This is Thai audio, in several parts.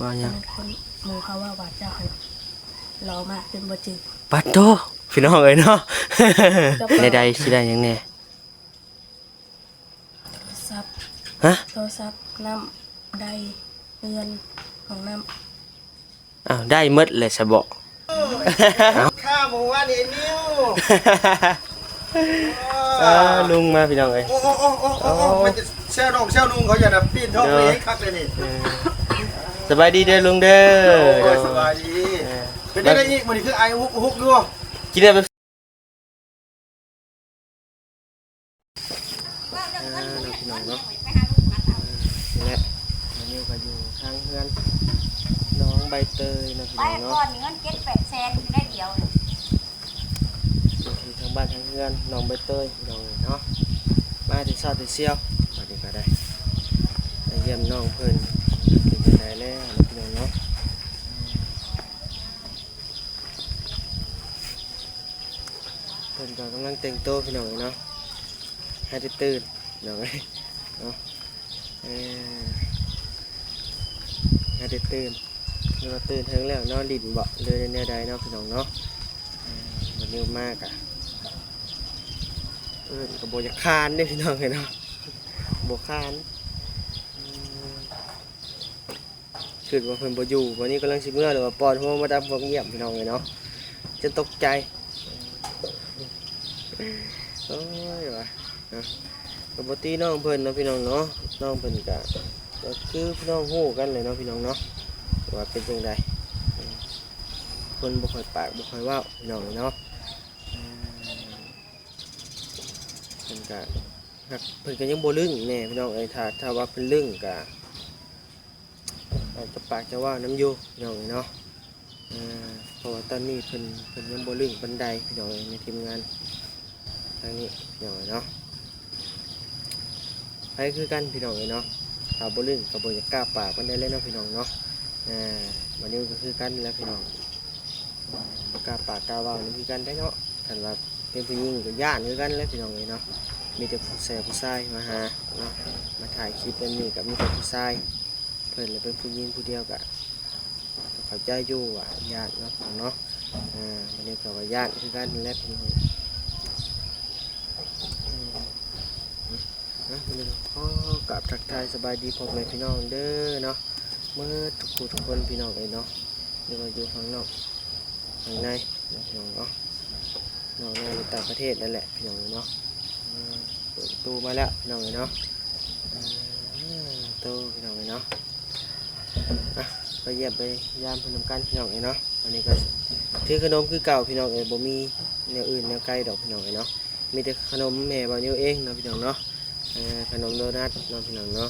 ว่ายังคนหมู่เขาว่าเจ้าหันรอมากจนบ่จืดปัดโตพี่น้องเอ้ยเนาะในใดสิได้ยังแน่ซับฮะโทรศัพท์น้ำได้เงินของน้อ้าวได้หมดเลยซะบ่ข้าบอกว่านี่นิ้วลุงมาพี่น้องเอ้ยโอ้มันจะเช่าน้องเช่านุ่งเขาจะปีนท้องเองคักเลยนี่สบายดีเด้อลุงเด้อสบายดีเป็นได้อีกมันคือไอ้ฮุกด้วยกินได้แบบพี่น้องเนาะนี่แหละมันอยู่ก็อยู่ทางเฮือนน้องใบเตยนะพี่น้องเนาะก่อนเงิน7-8 แสนได้เดียวอยู่ทางบ้านทางเฮือนน้องใบเตยพี่น้องเนาะมาที่ซอดที่เซี่ยวมาดีก็ได้ไปเยี่ยมน้องเพิ่นเป็นจังไดแล้วพี่น้องเนาะเพิ่นก็กำลังแต่งตัวพี่น้องเนาะให้ได้ตื่นพี่น้องเนาะให้ได้ตื่นเมื่อตื่นถึงแล้วนอนดิ่นเบาะเลยในแนวใดเนาะพี่น้องเนาะมันเร็วมากอ่ะกับโบยคานได้พี่น้องเนาะโบคานคือว่าเพิ่นโบอยู่วันนี้กำลังสิเมื่อหรือว่าปอนหัวมาดับวงเงียบพี่น้องเนาะจะตกใจโอ้ยว่ะปกติน้องเพิ่นเนาะพี่น้องเนาะน้องเพิ่นก็คือพี่น้องฮู้กันเลยเนาะพี่น้องเนาะว่าเป็นจังไดคนบ่ค่อยปากบ่ค่อยเว้าพี่น้องเนาะเพิ่นก็ยังบ่ลึงแน่พี่น้องเอ้ยถ้าว่าเพิ่นลึงก็อาจจะปากจะว่าน้ำอยู่พี่น้องเนาะเพราะว่าตอนนี้เพิ่นยังบ่ลึงปานใดพี่น้องในทีมงานทางนี้พี่น้องเนาะไปคือกันพี่น้องเนาะถ้าบ่ลึงก็บ่อยากกล้าปากปานใดเลยเนาะพี่น้องเนาะวันนี้ก็คือกันแล้วพี่น้องบ่กล้าปากกล้าเว้านี่คือกันได้เนาะคันว่าเป็นผู้หญิงก็ย่านคือกันแล้วพี่น้องเนาะมีแต่ผู้ชายมาหาเนาะมาถ่ายคลิปแบบนี้กับมีแต่ผู้ชายเพิ่นเลยเป็นผู้หญิงผู้เดียวก็เข้าใจอยู่ว่าญาติเนาะเนาะวันนี้ก็ว่าญาติคือกันแล้วพี่น้องวันนี้พ่อกับทักทายสบายดีพ่อแม่พี่น้องเด้อเนาะเมื่อทุกคนพี่น้องเนาะหรือว่าอยู่ข้างนอกข้างในพี่น้องเนาะนอกในต่างประเทศนั่นแหละพี่น้องเนาะเปิดตู้มาแล้วพี่น้องเนาะตู้พี่น้องเนาะไปเยี่ยมไปยามพนมกันพี่น้องเนาะวันนี้ก็ถือขนมคือเก่าพี่น้องบ่มีแนวอื่นแนวไกลดอกพี่น้องเนาะมีแต่ขนมแม่บ่นิ้วเองเนาะพี่น้องเนาะขนมโดนัทเนาะพี่น้องเนาะ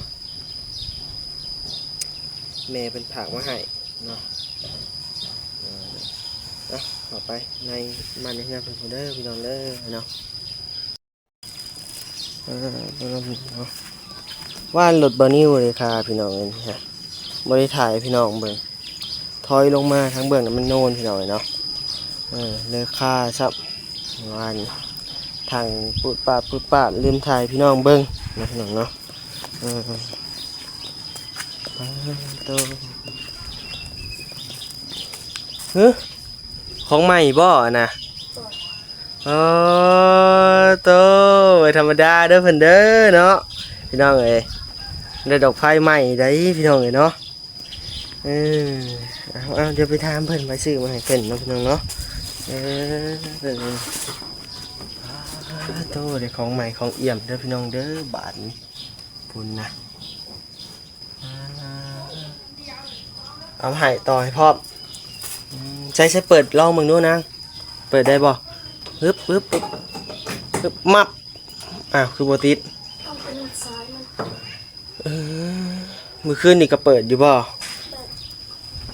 แม่เป็นผักมาให้เนาะต่อไปในมันในงานเป็นคนเด้อพี่น้องเด้อเนาะว่านหลุดบานิ้วเลยค่ะพี่น้องเลยฮะบริถ่ายพี่น้องเบิ่งถอยลงมาทั้งเบิ่งมันโน่นพี่น้องเนาะเลยค่าซับว่านทางปุดปาดลืมถ่ายพี่น้องเบิ่งนะพี่น้องเนาะของใหม่บ่นะโตธรรมดาเด้อเพิ่นเด้อเนาะพี่น้องเอ้ยได้ดอกไฟใหม่ได้พี่น้องเอ้ยเนาะเอาเดี๋ยวไปถามเพิ่นไปซื้อมาให้เพิ่นเนาะพี่น้องเนาะโตได้ของใหม่ของเอี่ยมเด้อพี่น้องเด้อบาทนี้พุ่นนะเอาให้ต่อให้พร้อมใช้เปิดลองมึงดูนะเปิดได้บ่ปึ๊บมับคือโบติดมือขึ้นนี่ก็เปิดอยู่บ่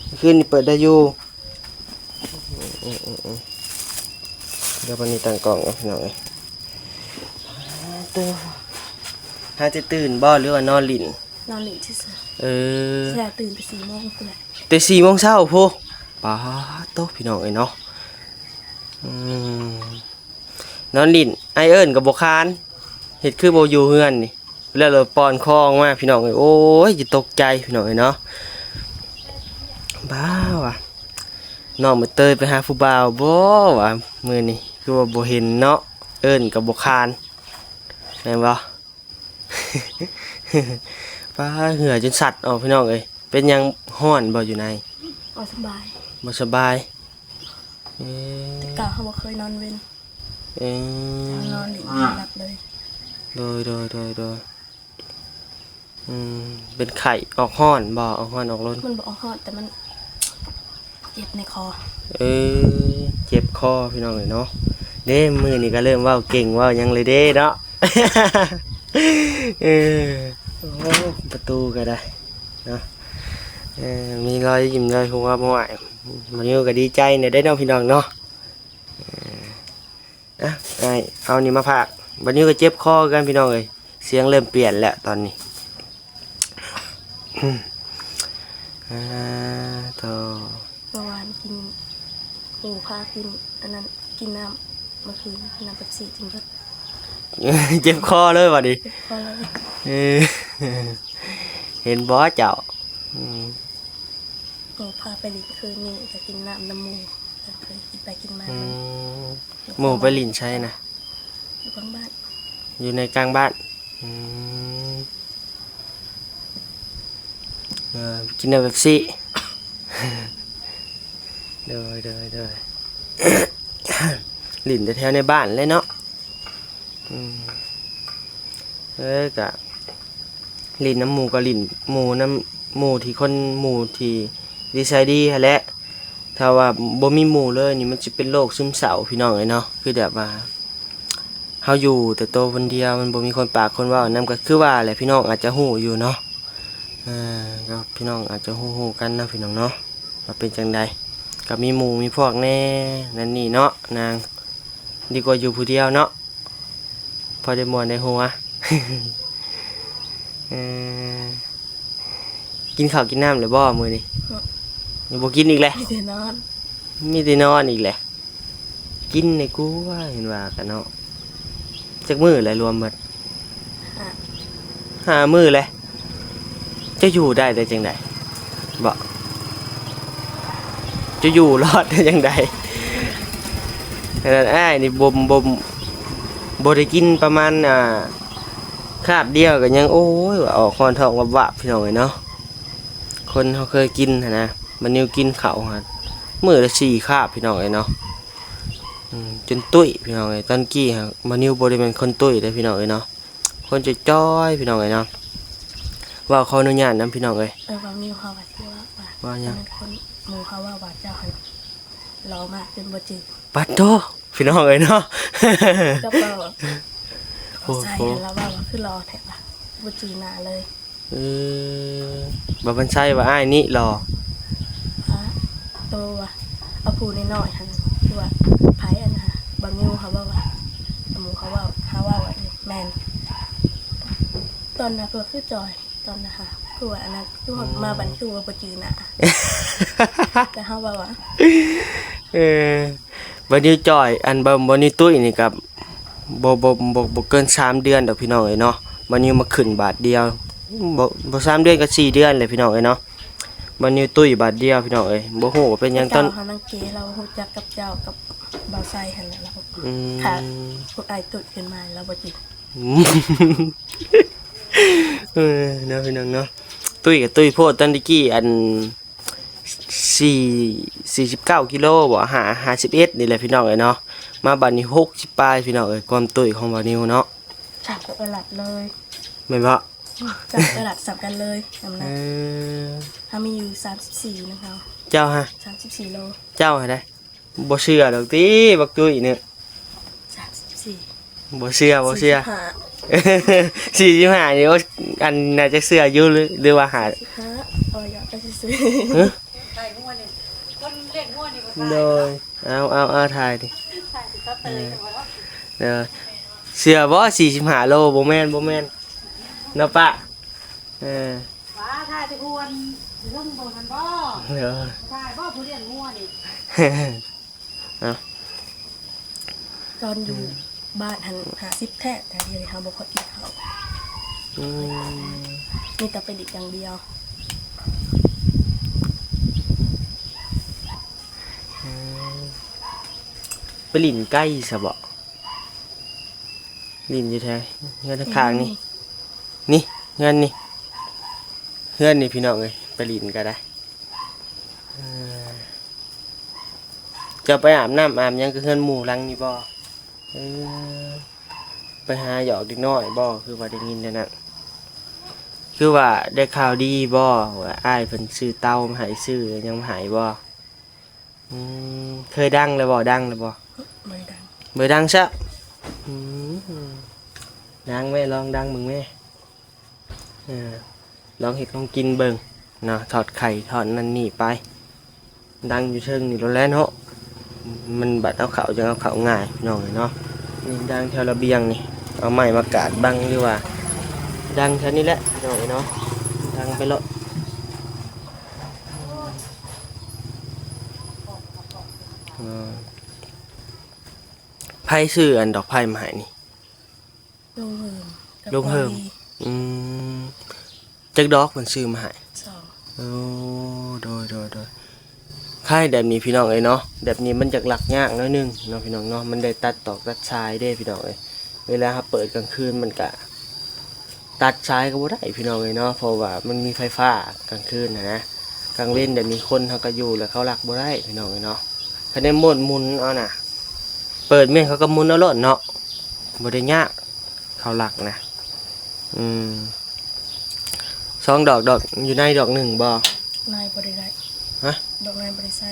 มือขึ้นนี่เปิดได้อยู่เดี๋ยววันนี้ตั้งกล่องกันหน่อยหาจะตื่นบ่หรือว่านอนหลินเช้าตื่นไป4 โมงพุ่นแหละแต่4 โมงเช้าพูป้าโตพี่น้องเนาะนอนดินไอเอิญกับโบคานเห็ดคือโบอยู่เฮือนนี่แล้วเราปอนคลองมาพี่น้องโอ้ยจะตกใจพี่น้องเนาะ บ้าว่ะน้องมาเตยไปหาผู้บ่าวบ่ว่ะมื้อนี้คือว่าบ่เห็นเนาะเอิ้นก็บ่คานแม่นบ่ ป้าเหือจนสัตว์ออกพี่น้องเอ้ยเป็นหยังฮ้อนบ่อยู่ใน เอาสบาย บ่สบายเอ แต่ อ ก่าเขาบ่เคยนอนเว้น เออน อนหลินหลับเลย โดยเป็นไข่ออกฮ้อนบ่ออกฮ้อนออกร้น มันบ่ออกฮอดแต่มันเจ็บในคอ เออเจ็บคอพี่น้องเอ้ยเนาะเด้มื้อนี้ก็เริ่มเว้าเก่งเว้าหยังเลยเด้เนาะ เออโอ้ประตูก็ได้เนาะมีรอยยิ้มรอยหัวบ่ไหวมันอยู่ก็ดีใจเนี่ยได้เนาะพี่น้องเนาะไอ้เอานี่มาพากบัดนี้ก็เจ็บคอกันพี่น้องเอ้ยเสียงเริ่มเปลี่ยนแล้วตอนนี้อ่าโต เมื่อวานกินหมูพากินอันนั้นกินน้ำเมื่อคืนกินน้ำเป๊ปซี่จริงก็ เจ็บคอเลยว่ะดิ พอเลย เออเห็นบ่เจ้าอืม หมูพาไปลินคืนนี้จะกินน้ำน้ำหมูแต่เคยกินไปกินมา หมู่ไปลินใช่นะ อยู่ข้างบ้าน อยู่ในกลางบ้านกินน้ำเป๊ปซี่ เด้อ ลินแถวๆในบ้านเลยเนาะกะลินน้ำหมูกับลินหมูน้ำหมูที่คนหมูที่ดีไซน์ดีหั่นแหละถ้าว่าบ่มีหมูเลยนี่มันจะเป็นโรคซึมเศร้าพี่น้องเลยเนาะคือแบบว่าเฮาอยู่แต่โตวคนเดียวมันบ่มีคนปากคนเว้านำก็คือว่าแหละพี่น้องอาจจะฮู้อยู่เนาะก็พี่น้องอาจจะฮู้ๆกันนะพี่น้องเนาะว่าเป็นจังใดก็มีหมู่มีพวกแน่นั่นนี่เนาะนางดีกว่าอยู่ผู้เดียวเนาะพอได้ม่วนได้หัว กินข้าวกินน้ำเลยบ่มื้อนี้ยังบ่กินอีกแหละ ไม่ได้นอน มีแต่นอนอีกแหละกินในกูว่าเห็นว่ากันเนาะจักมื้อแหละรวมหมด5 มื้อแหละจะอยู่ได้ได้จังได๋บ่จะอยู่รอดได้จังได๋แต่นั้นอ้ายนี่บ่ได้กินประมาณคาบเดียวก็ยังโอ้ยว่าออกคอนท้องวับๆพี่น้องเอ้ยเนาะคนเขาเคยกินหั่นนะมันนิวกินข้าวหั่นมื้อละ4คาบพี่น้องเอ้ยเนาะจนตุ้ยพี่น้องเอ้ยตอนกี้ฮะมันนิวบ่ได้เป็นคนตุ้ยเด้อพี่น้องเอ้ยเนาะคนจะจ้อยพี่น้องเอ้ยเนาะว่าขออนุญาตนำพี่น้องเอ้ย บางมีเขาว่าที่ว่าเป็นคนหมูเขาว่าเจ้าหันรอมากจนบ่จืด ปัดโตพี่น้องเอ้ยเนาะ ก็เปล่าใส่แล้วว่าคือรอแถบบ่จืดหนาเลย บ่มันใช่ว่าอ้ายนี่รอ ตัวเอาผู้น้อยๆหันคือว่าไผอันน่ะบางมิวเขาว่าหมูเขาว่าแมนตอนนั้นก็คือจอยตอนนะคะคือว่าอันนั้นคือมาบันคือว่าบ่จืดหนาแต่เฮาว่า บัดนี้จ่อยอันบ่นี้ตุ้ยนี่กับบ่เกิน3 เดือนดอกพี่น้องเอ้ยเนาะบัดนี้มาขึ้นบาทเดียวบ่3 เดือนก็4 เดือนเลยพี่น้องเอ้ยเนาะบัดนี้ตุ้ยบาทเดียวพี่น้องเอ้ยบ่ฮู้ว่าเป็นหยังตอน เฮานังเกเราฮู้จักกับเจ้ากับบ่าวไซหั่นแหละเราค่ะพวกไอ้ตุดขึ้นมาแล้วบ่จืด เนาะพี่น้องเนาะตุ้ยกับตุ้ยโพดตอนตะกี้อัน49 กิโลบ่51นี่แหละพี่น้องเอ้ยเนาะมาบัดนี้60ปลายพี่น้องเอ้ยความตุ้ยของบ่าวนิวเนาะ จับกับกระหลัดเลย แม่นบ่ จับกระหลัดสับกันเลยน้ำหนักถ้ามีอยู่34นะคะ เจ้าฮะ 34โล เจ้าฮะได้บ่เชื่อดอกติบักตุ้ยเนี่ย 34 บ่เชื่อ45นี่อันน่าจะเชื่ออยู่หรือว่าหา 45อยากไปซื้อ ใส่งัวนี่คนเลี้ยงงัวนี่ก็ โดยเอาถ่ายดิ ใส่ก็เตยว่า เด้อเชื่อบ่45โลบ่แม่นเนาะปะว่าถ้าจะควรเรื่องบ่ทันบ่ เด้อ ใช่บ่ผู้เลี้ยงงัวนี่ ตอนอยู่บ้านหัน50แท้แต่เดี๋ยวนี้เฮาบ่ค่อยกินข้าวมีแต่ไปดิบอย่างเดียว ไปลิ้นไก่ซะบ่ลิ้นอยู่แท้เงินข้างๆนี่นี่เงินนี่เฮือนนี่พี่น้องเอ้ยไปลิ้นก็ได้จะไปอาบน้ำอาบหยังก็เฮือนหมู่หลังนี่บ่เออไปหาหยอกเด็กน้อยบ่คือว่าได้ยินแนวนั้นคือว่าได้ข่าวดีบ่ว่าอ้ายเพิ่นซื้อเต้ามาให้ซื้อยังมาให้บ่เคยดังเลยบ่ดังเลยบ่ ไม่ดัง เบอร์ดังซะดังแม่ลองดังมึงแม่ลองเห็ดลองกินเบิ่งเนาะถอดไข่ถอดนั่นนี่ไปดังอยู่เชิงนี่แล้วแหละเนาะมันบัดเอาเข่าจะเอาเข่าง่ายพี่น้องเนาะนี่ดังแถวระเบียงนี่เอาไม้มากาดบังหรือว่าดังแถวนี้แหละพี่น้องเนาะดังไปแล้วไพ่ซื้ออันดอกไพ่มาให้นี่ ลงเหิม จักดอกมันซื้อมาให้ สอง โอ้โดยค่ายแบบนี้พี่น้องเอ้ยเนาะแบบนี้มันจักหลักยากน้อยนึงเนาะพี่น้องเนาะมันได้ตัดตอกตัดชายได้พี่น้องเอ้ยเวลาเปิดกลางคืนมันกะตัดชายก็บ่ได้พี่น้องเอ้ยเนาะเพราะว่ามันมีไฟฟ้ากลางคืนนะกลางเว้นแต่มีคนเขาก็อยู่แล้วเขาหลักบ่ได้พี่น้องเอ้ยเนาะคะแนนหมุนเอาน่ะเปิดเม่นเขาก็หมุนเอาโลดเนาะบ่ได้ยากเขาหลักนะสองดอกอยู่ในดอกหนึ่งบ่ นายบริได้ ฮะ ดอกนายบริใส่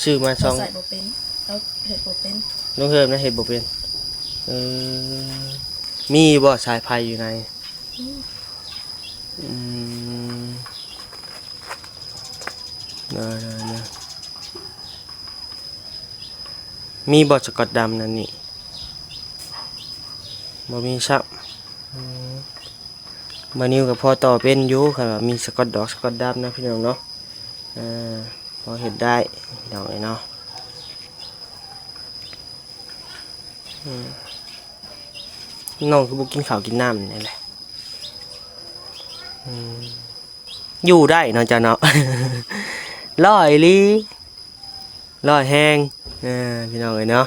ซื้อมาสอง ใส่บ่เป็นแล้วเห็ดบ่เป็น น้องเฮิมนะเห็ดบ่เป็นมีบ่สายไฟอยู่ในนะมีบ่สกอตดำนั่นนี่บ่มีซับมานิ้วกับพ่อต่อเป็นอยู่ครับมีสกอตดอกสกอตดำนะพี่น้องเนาะพอเห็ดได้ดอกเนาะน้องคือบุกินข้าวกินน้ำนี่แหละอยู่ได้เนาะจ้ะเนาะ ลอยลีลอยแห้งพี่น้องเลยเนาะ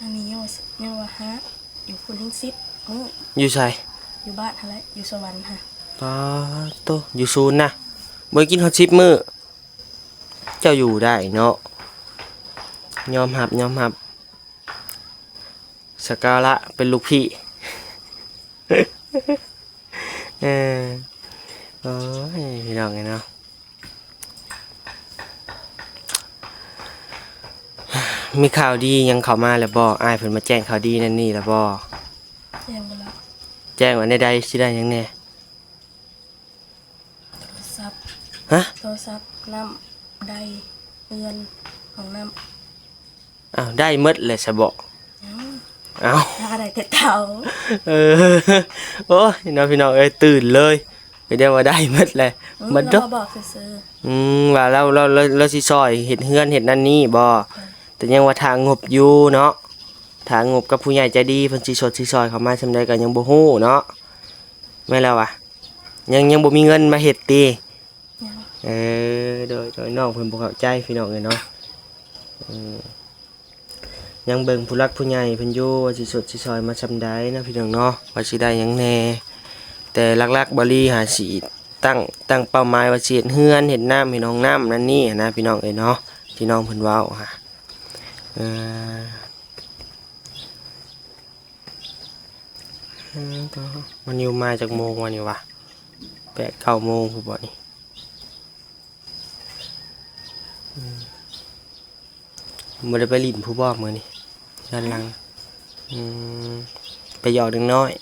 อันนี้ยังว่าฮะอยู่คุณทิ้งซิปมื้อ อยู่ใส่ อยู่บ้านอะไรอยู่สวรรค์ค่ะ ป้าโตอยู่ศูนย์นะบ่กินข้าวชิปมื้อเจ้าอยู่ได้เนาะยอมหับสกาละเป็นลูกพี่ โอ้ยพี่น้องไงเนาะมีข่าวดียังเข้ามาแล้วบ่อ้ายเพิ่นมาแจ้งข่าวดีนั่นนี่แล้วบ่ แจ้งไปแล้ว แจ้งว่าในใดสิได้หยังแน่ โทรศัพท์ ฮะ โทรศัพท์น้ำใดเงินของน้ อ้าวได้หมดเลยซะบ่ ำ อ้าว อะไรแต่เต่า โอ้ยน้องพี่น้องเอ้ยตื่นเลยไปได้ว่าได้หมดเลยหมด เรา เด้อ บอกซื้อ ว่าเราสิซอยเฮ็ดเฮือนเฮ็ดนั่นนี่บ่แต่ยังว่าทางงบอยู่เนาะทางงบกับผู้ใหญ่ใจดีเพิ่นสิสดสิซอยเข้ามาซำใดก็ยังบ่ฮู้เนาะแม่นแล้วว่ะยังบ่มีเงินมาเฮ็ดติ ๆยัง โดยน้องเพิ่นบ่เข้าใจพี่น้องเอ้ยเนาะยังเบิ่งผู้รักผู้ใหญ่เพิ่นอยู่ว่าสิสดสิซอยมาซำใดนะพี่น้องเนาะว่าสิได้หยังแหน่แต่หลักๆบ่ลีหาสิตั้งเป้าหมายว่าสิเฮ็ดเฮือนเฮ็ดน้ำให้น้องน้ำนั่นนี่นะพี่น้องเอ้ยเนาะที่น้องเพิ่นเว้าฮะมันอยู่มาจากโมงวันนี้วะ8-9 โมงคือบ่นี่บ่ได้ไปลิ้นผู้บอกมื้อนี้ด้านหลังไปหยอกเด็กน้อย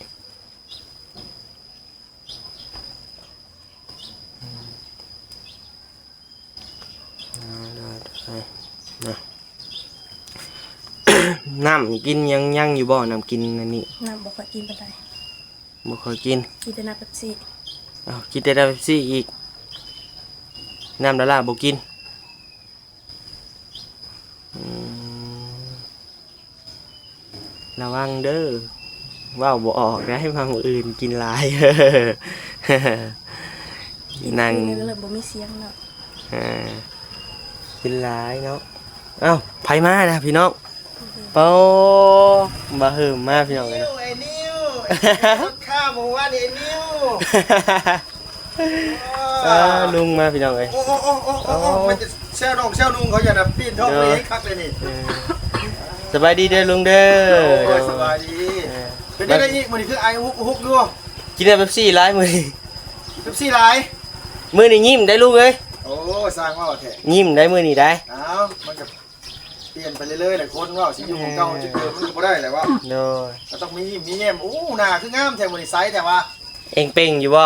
น้ำกินยังอยู่บ่น้ำกินอันนี้ น้ำบอกว่ากินไปได้ บ่เคยกิน กินแต่น้ำเป๊ปซี่ กินแต่น้ำเป๊ปซี่อีกน้ำดาราบ่กินระวังเด้อว่าวบ่ออกได้มามื้ออื่นกินหลาย กิน นั่ง คืนก็เลยบ่มีเสียงเนาะ กินหลายเนาะเอ้าไผมานะพี่น้องเป้าบ่เหิมมาพี่น้องเลย นิ้ว เนาะ ไอ้นิ้วรถข้ามหมู่บ้านนี่ไอ้นิ้ว ลุงมาพี่น้องเลย โอ้มันจะแช่น้องแช่นุ่งเขาอย่าแบบปีนท้องเลยคักเลยนี่ สบายดีเด้อลุงเด้อ โอ้ยสบายดีเป็นได้อีกมันคือไอ้ฮุกด้วย กินได้เป๊ปซี่หลายมื้อนี้ ทุบซี่ลาย มื้อนี้ยิ้มได้ลุงเอ้ย โอ้สร้างว่าแท้ ยิ้มได้มื้อนี้ได้ อ้าวมันจะเปลี่ยนไปเรื่อยๆหลายคนว่าสิอยู่ของเก่าจะเกิดมันก็ได้แหละว่า โดย ต้องมียิ้มมีแย้มโอ้หน้าคืองามแท้มื้อนี้ไซส์แต่ว่า เอ็งเป่งอยู่บ่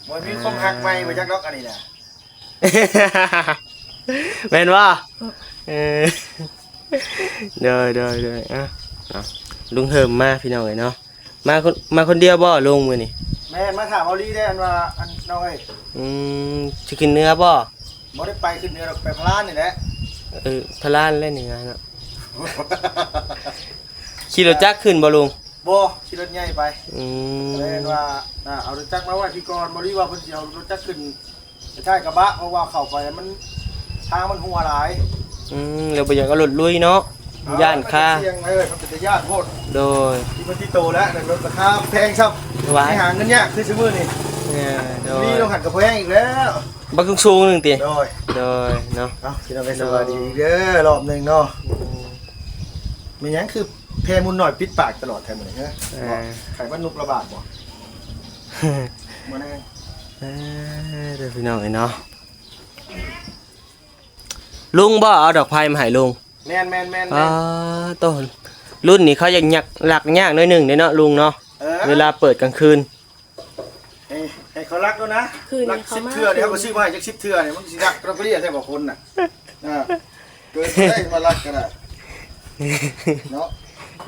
มันมีความหักใหม่มาจากล็อกอันนี้นะ แม่นว่าเออเด้ออ่ะเนาะลุงเหิมมาพี่น้องเอ้ยเนาะมาคนเดียวบ่ลุงมื้อนี้ แม่มาถามเอาลี่ได้อันว่าอันน้อย สิกินเนื้อบ่ บ่ได้ไปขึ้นเหนือหรอกไปพลานนี่แหละ พะลานเล่นนี่ไงเนาะขี่รถจักรขึ้นบ่ลุง บ่ขี่รถใหญ่ไป อืม เลยว่าเอารถจักรมาไว้ที่ก่อนบ่รีว่าเพิ่นสิเอารถจักรขึ้นไปท้ายกระบะเพราะว่าเข้าไปมันทางมันหัวหลาย เราบ่อยากเอารถลุยเนาะย่านค่า เสียงมันเป็นย่านโพด โดย ที่มันที่โตแล้วแต่รถราคาแพงซับ ไว้ ให้หาเงินยากคือซื้อมื้อนี่ โด นี่ ย ต้องหันกับแพงอีกแล้ว บักสูงๆนึงติ โดย โดยเนาะ เอาพี่น้องไปสวัสดีอีกเด้อรอบหนึงเนาะมีหยังคือแพมุนหน่อยปิดปากตลอดแทนมื้อนี้ฮะไข่มันนุกระบาดบ่มื้อนี้ เด้อพี่น้องเอ้ยเนาะลุงบ่เอาดอกไผ่มาให้ลุง แม่นต้นรุ่นนี้เขายังหลักยากน้อยหนึงเด้เนาะลุงเนาะเวลาเปิดกลางคืน ให้เขารักแล้วนะรัก10เทื่อเดี๋ยวเขาก็ซื้อมาให้จัก10เทื่อเนี่ยมันสิรักเราไปเรียกแท้บ่คนน่ะเกิดได้มารักกันน่ะเนาะ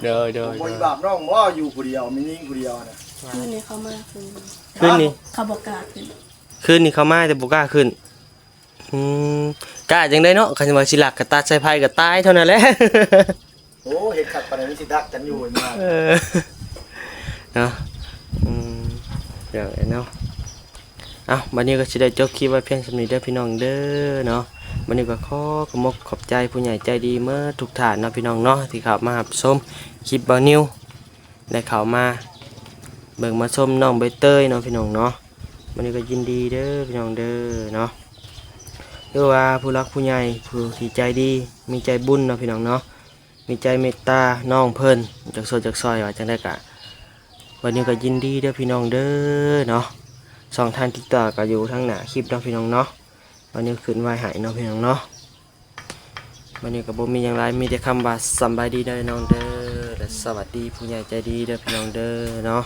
เด้อ บ่อีบาปน้องบ่อยู่ผู้เดียวมีนิ่งผู้เดียวน่ะ คืนนี้เขามาคืน คืนนี้ เขาบอกกล้าคืน คืนนี้เขามาแต่บ่กล้าขึ้นกล้าจังได้เนาะคันว่าสิหลักก็ตัดใส่ไผก็ตายเท่านั้นแหละ โอ้เฮ็ดขัดปานนี้สิดักกันอยู่มา เนาะเดี๋ยวเนาะวันนี้ก็สิได้จบคลิปไว้เพียงสำนี้เด้อพี่น้องเด้อเนาะวันนี้ก็ขอบใจผู้ใหญ่ใจดีเมื่อทุกท่านเนาะพี่น้องเนาะที่เข้ามารับชมคลิปบ่าวนิวได้เข้ามาเบิ่งมาชมน้องใบเตยเนาะพี่น้องเนาะวันนี้ก็ยินดีเด้อพี่น้องเด้อเนาะเรียกว่าผู้รักผู้ใหญ่ผู้ที่ใจดีมีใจบุญเนาะพี่น้องเนาะมีใจเมตตาน้องเพิ่นจากโซจากซอยว่าจังได้กะวันนี้ก็ยินดีเด้อพี่น้องเด้อเนาะสองท่านที่ต่อก็อยู่ทั้งหน้าคลิปเนาะพี่น้องเนาะวันนี้ขึ้นไว้ให้เนาะพี่น้องเนาะวันนี้ก็บ่มีอย่างไรมีแต่คำว่าสำบายดีเด้อน้องเด้อและสวัสดีผู้ใหญ่ใจดีเด้อพี่น้องเด้อเนาะ